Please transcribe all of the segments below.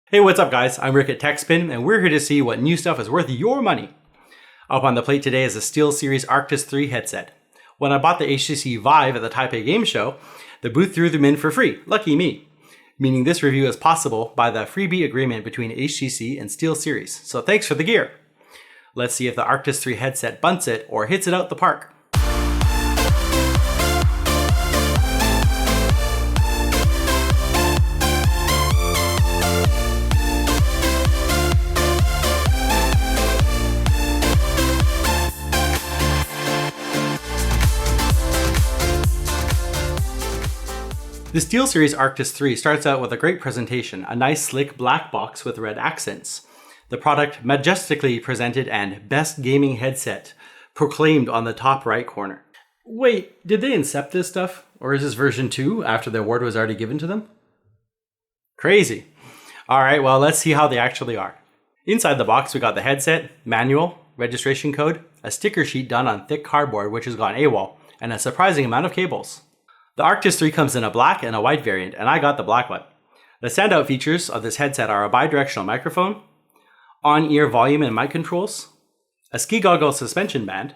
Hey, what's up guys? I'm Rick at Techspin, and we're here to see what new stuff is worth your money. Up on the plate today is a SteelSeries Arctis 3 headset. When I bought the HTC Vive at the Taipei Game Show, the booth threw them in for free. Lucky me. Meaning this review is possible by the freebie agreement between HTC and SteelSeries, so thanks for the gear. Let's see if the Arctis 3 headset bunts it or hits it out the park. The SteelSeries Arctis 3 starts out with a great presentation, a nice slick black box with red accents. The product majestically presented and best gaming headset proclaimed on the top right corner. Wait, did they incept this stuff? Or is this version 2 after the award was already given to them? Crazy. Alright, well let's see how they actually are. Inside the box we got the headset, manual, registration code, a sticker sheet done on thick cardboard which has gone AWOL, and a surprising amount of cables. The Arctis 3 comes in a black and a white variant, and I got the black one. The standout features of this headset are a bidirectional microphone, on-ear volume and mic controls, a ski goggle suspension band,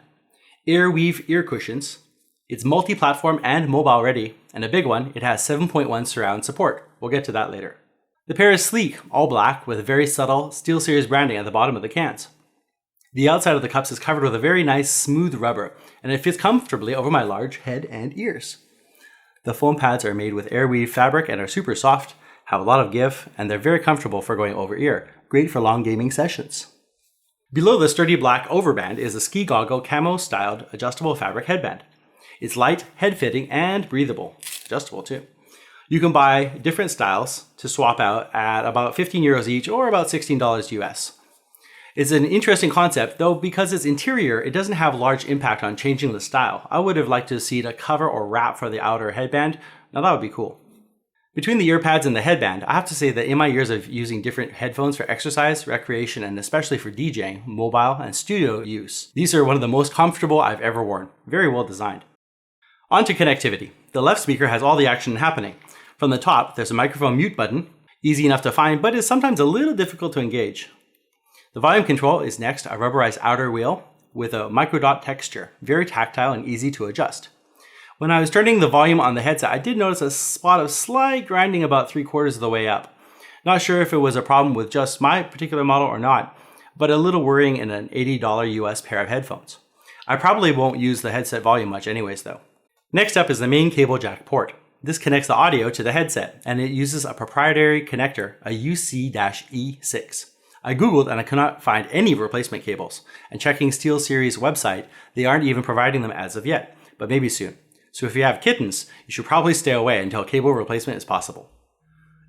Airweave ear cushions, it's multi-platform and mobile ready, and a big one, it has 7.1 surround support. We'll get to that later. The pair is sleek, all black, with very subtle SteelSeries branding at the bottom of the cans. The outside of the cups is covered with a very nice smooth rubber, and it fits comfortably over my large head and ears. The foam pads are made with Airweave fabric and are super soft, have a lot of give, and they're very comfortable for going over ear, great for long gaming sessions. Below the sturdy black overband is a ski goggle camo styled adjustable fabric headband. It's light, head-fitting, and breathable. Adjustable too. You can buy different styles to swap out at about 15 euros each or about $16 US. It's an interesting concept, though because it's interior, it doesn't have large impact on changing the style. I would have liked to see a cover or wrap for the outer headband. Now that would be cool. Between the ear pads and the headband, I have to say that in my years of using different headphones for exercise, recreation, and especially for DJing, mobile, and studio use, these are one of the most comfortable I've ever worn. Very well designed. On to connectivity. The left speaker has all the action happening. From the top, there's a microphone mute button, easy enough to find, but is sometimes a little difficult to engage. The volume control is next a rubberized outer wheel with a microdot texture, very tactile and easy to adjust. When I was turning the volume on the headset, I did notice a spot of slight grinding about 3/4 of the way up. Not sure if it was a problem with just my particular model or not, but a little worrying in an $80 US pair of headphones. I probably won't use the headset volume much anyways though. Next up is the main cable jack port. This connects the audio to the headset, and it uses a proprietary connector, a UC-E6. I googled and I could not find any replacement cables, and checking SteelSeries website, they aren't even providing them as of yet, but maybe soon. So if you have kittens, you should probably stay away until cable replacement is possible.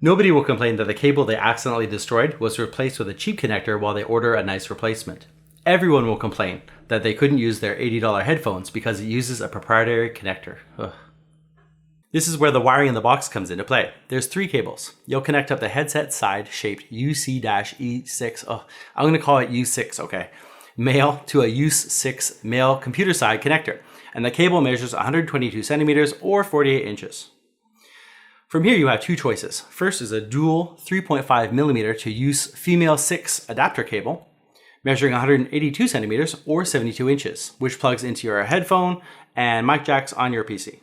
Nobody will complain that the cable they accidentally destroyed was replaced with a cheap connector while they order a nice replacement. Everyone will complain that they couldn't use their $80 headphones because it uses a proprietary connector. Ugh. This is where the wiring in the box comes into play. There's 3 cables. You'll connect up the headset side shaped UC-E6, I'm going to call it U6, okay, male to a US6 male computer side connector, and the cable measures 122 centimeters or 48 inches. From here you have 2 choices. First is a dual 3.5mm to US female 6 adapter cable, measuring 182 centimeters or 72 inches, which plugs into your headphone and mic jacks on your PC.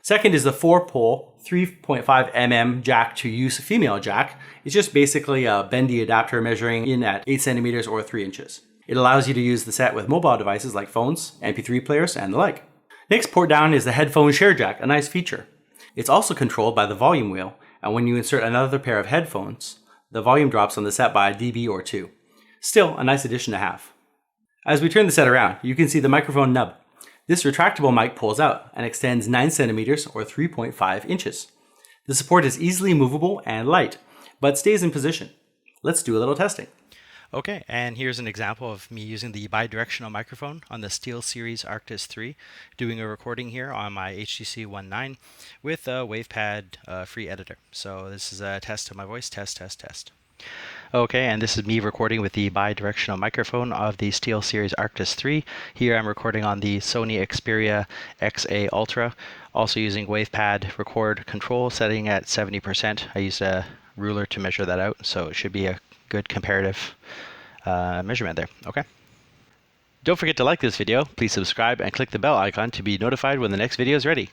Second is the 4-pole 3.5mm jack to use female jack. It's just basically a bendy adapter measuring in at 8 centimeters or 3 inches. It allows you to use the set with mobile devices like phones, MP3 players, and the like. Next port down is the headphone share jack, a nice feature. It's also controlled by the volume wheel, and when you insert another pair of headphones, the volume drops on the set by a dB or 2. Still, a nice addition to have. As we turn the set around, you can see the microphone nub. This retractable mic pulls out and extends 9 centimeters or 3.5 inches. The support is easily movable and light, but stays in position. Let's do a little testing. Okay, and here's an example of me using the bidirectional microphone on the SteelSeries Arctis 3, doing a recording here on my HTC One 9 with a WavePad free editor. So this is a test of my voice, test. Okay, and this is me recording with the bidirectional microphone of the SteelSeries Arctis 3. Here I'm recording on the Sony Xperia XA Ultra, also using WavePad record control setting at 70%. I used a ruler to measure that out, so it should be a good comparative measurement there. Okay. Don't forget to like this video, please subscribe and click the bell icon to be notified when the next video is ready.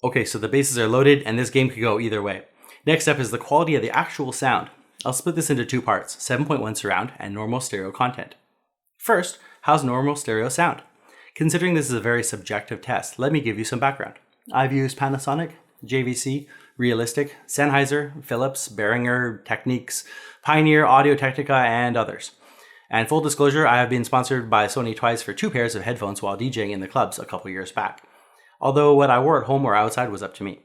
Okay, so the bases are loaded and this game could go either way. Next up is the quality of the actual sound. I'll split this into two parts, 7.1 surround and normal stereo content. First, how's normal stereo sound? Considering this is a very subjective test, let me give you some background. I've used Panasonic, JVC, Realistic, Sennheiser, Philips, Behringer, Technics, Pioneer, Audio-Technica, and others. And full disclosure, I have been sponsored by Sony twice for 2 pairs of headphones while DJing in the clubs a couple years back. Although what I wore at home or outside was up to me.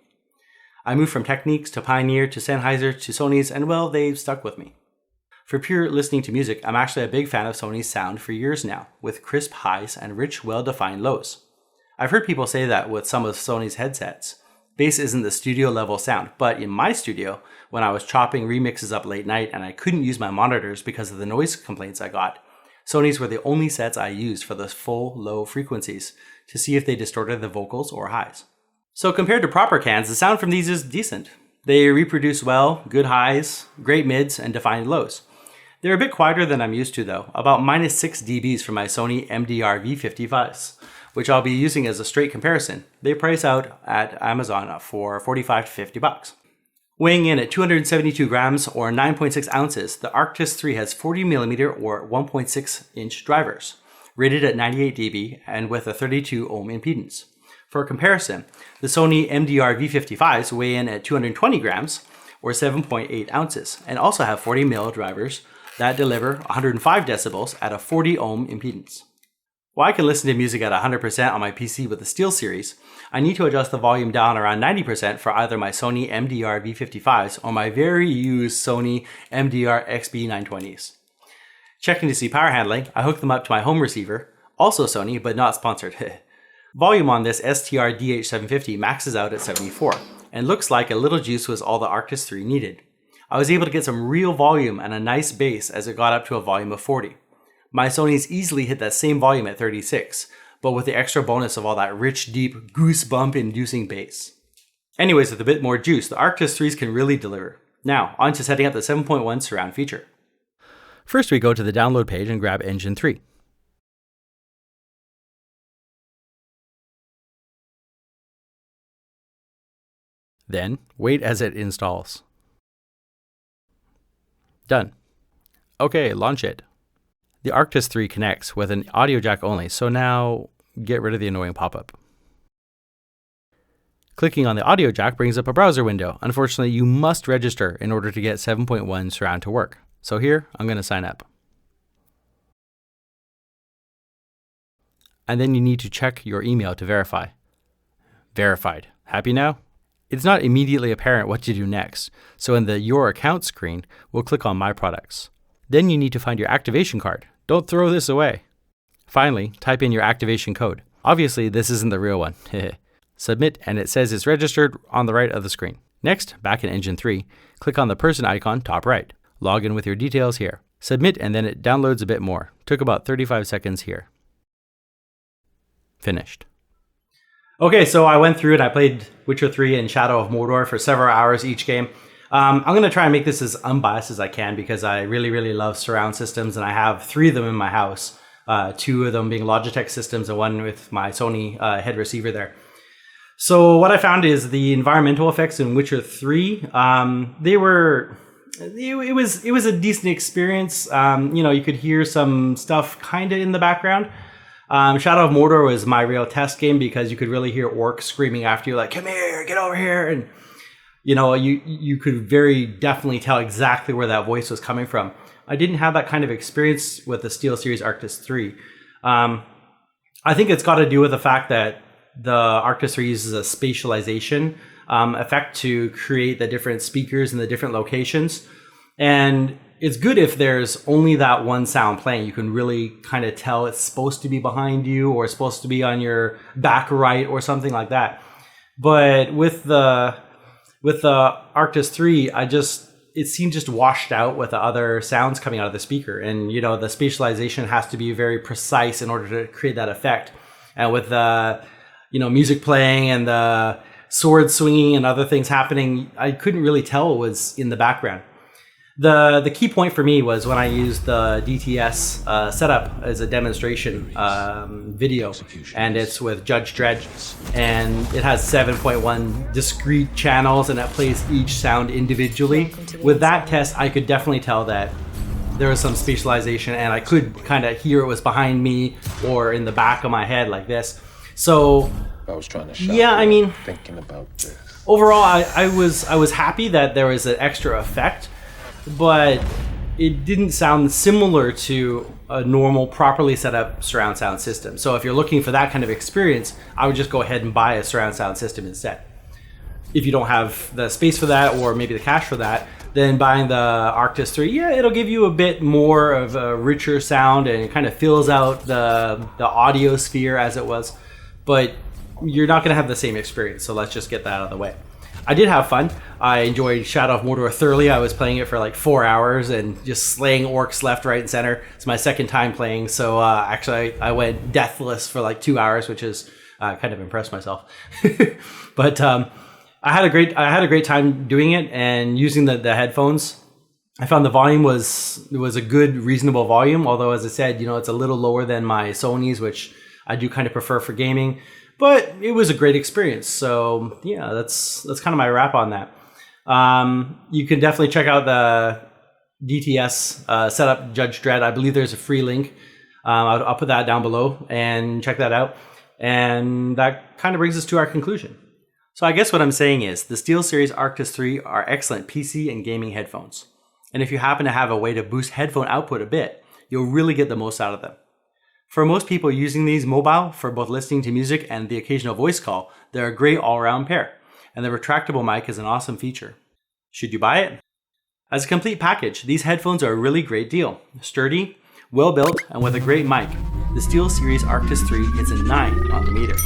I moved from Technics to Pioneer to Sennheiser to Sony's, and well, they've stuck with me. For pure listening to music, I'm actually a big fan of Sony's sound for years now, with crisp highs and rich, well-defined lows. I've heard people say that with some of Sony's headsets. Bass isn't the studio level sound, but in my studio, when I was chopping remixes up late night and I couldn't use my monitors because of the noise complaints I got, Sony's were the only sets I used for the full low frequencies to see if they distorted the vocals or highs. So compared to proper cans, the sound from these is decent. They reproduce well, good highs, great mids, and defined lows. They're a bit quieter than I'm used to though, about minus 6 dBs for my Sony MDR V55s, which I'll be using as a straight comparison. They price out at Amazon for $45 to $50. Weighing in at 272 grams or 9.6 ounces, the Arctis 3 has 40mm or 1.6 inch drivers, rated at 98 dB and with a 32 ohm impedance. For comparison, the Sony MDR V55s weigh in at 220 grams or 7.8 ounces and also have 40mm drivers that deliver 105 decibels at a 40 ohm impedance. While I can listen to music at 100% on my PC with the SteelSeries, I need to adjust the volume down around 90% for either my Sony MDR V55s or my very used Sony MDR XB920s. Checking to see power handling, I hooked them up to my home receiver, also Sony but not sponsored. Volume on this STR DH750 maxes out at 74, and looks like a little juice was all the Arctis 3 needed. I was able to get some real volume and a nice bass as it got up to a volume of 40. My Sony's easily hit that same volume at 36, but with the extra bonus of all that rich, deep, goosebump inducing bass. Anyways, with a bit more juice, the Arctis 3s can really deliver. Now, on to setting up the 7.1 surround feature. First we go to the download page and grab Engine 3. Then, wait as it installs. Done. Okay, launch it. The Arctis 3 connects with an audio jack only, so now get rid of the annoying pop-up. Clicking on the audio jack brings up a browser window. Unfortunately, you must register in order to get 7.1 surround to work. So here, I'm going to sign up. And then you need to check your email to verify. Verified. Happy now? It's not immediately apparent what to do next, so in the Your Account screen, we'll click on My Products. Then you need to find your activation card. Don't throw this away. Finally, type in your activation code. Obviously, this isn't the real one. Submit, and it says it's registered on the right of the screen. Next, back in Engine 3, click on the person icon top right. Log in with your details here. Submit, and then it downloads a bit more. Took about 35 seconds here. Finished. Okay, so I went through it. I played Witcher 3 and Shadow of Mordor for several hours each game. I'm going to try and make this as unbiased as I can because I really, really love surround systems, and I have 3 of them in my house. 2 of them being Logitech systems and 1 with my Sony head receiver there. So what I found is the environmental effects in Witcher 3, it was a decent experience. You could hear some stuff kind of in the background. Shadow of Mordor was my real test game because you could really hear orcs screaming after you, like, come here, get over here. And, you could very definitely tell exactly where that voice was coming from. I didn't have that kind of experience with the SteelSeries Arctis 3. I think it's got to do with the fact that the Arctis 3 uses a spatialization effect to create the different speakers in the different locations. And it's good if there's only that one sound playing. You can really kind of tell it's supposed to be behind you or supposed to be on your back right or something like that. But with the Arctis 3, it seemed just washed out with the other sounds coming out of the speaker. And, the spatialization has to be very precise in order to create that effect. And with the, music playing and the sword swinging and other things happening, I couldn't really tell what was in the background. The key point for me was when I used the DTS setup as a demonstration video, and it's with Judge Dredd, and it has 7.1 discrete channels, and it plays each sound individually. With that test, I could definitely tell that there was some spatialization, and I could kind of hear it was behind me or in the back of my head like this. So I was trying to shout, yeah, I mean, thinking about this. Overall, I was happy that there was an extra effect, but it didn't sound similar to a normal, properly set up surround sound system. So if you're looking for that kind of experience, I would just go ahead and buy a surround sound system instead. If you don't have the space for that, or maybe the cash for that, then buying the Arctis 3, yeah, it'll give you a bit more of a richer sound, and it kind of fills out the audio sphere as it was, but you're not going to have the same experience. So let's just get that out of the way. I did have fun. I enjoyed Shadow of Mordor thoroughly. I was playing it for like 4 hours and just slaying orcs left, right, and center. It's my second time playing, so actually I went deathless for like 2 hours, which is kind of impressed myself. But I had a great time doing it and using the headphones. I found the volume was a good, reasonable volume. Although, as I said, it's a little lower than my Sony's, which I do kind of prefer for gaming. But it was a great experience. So yeah, that's kind of my wrap on that. You can definitely check out the DTS setup Judge Dredd. I believe there's a free link. I'll put that down below and check that out. And that kind of brings us to our conclusion. So I guess what I'm saying is the SteelSeries Arctis 3 are excellent PC and gaming headphones. And if you happen to have a way to boost headphone output a bit, you'll really get the most out of them. For most people using these mobile for both listening to music and the occasional voice call, they're a great all-around pair, and the retractable mic is an awesome feature. Should you buy it? As a complete package, these headphones are a really great deal. Sturdy, well-built, and with a great mic. The SteelSeries Arctis 3 hits a 9 on the meter.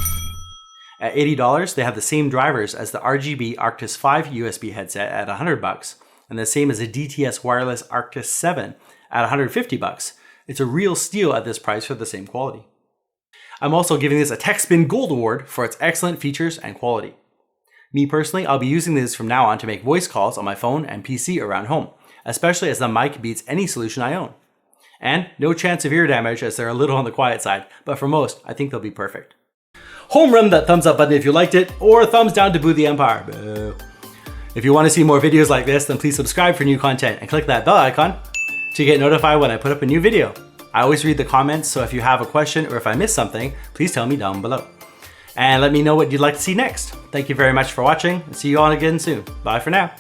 At $80, they have the same drivers as the RGB Arctis 5 USB headset at $100, and the same as the DTS wireless Arctis 7 at $150. It's a real steal at this price for the same quality. I'm also giving this a Techspin Gold Award for its excellent features and quality. Me personally, I'll be using this from now on to make voice calls on my phone and PC around home, especially as the mic beats any solution I own. And no chance of ear damage as they're a little on the quiet side, but for most, I think they'll be perfect. Home run that thumbs up button if you liked it, or thumbs down to boo the Empire. Boo. If you want to see more videos like this, then please subscribe for new content and click that bell icon to get notified when I put up a new video. I always read the comments, so if you have a question or if I missed something, please tell me down below. And let me know what you'd like to see next. Thank you very much for watching, and see you all again soon. Bye for now.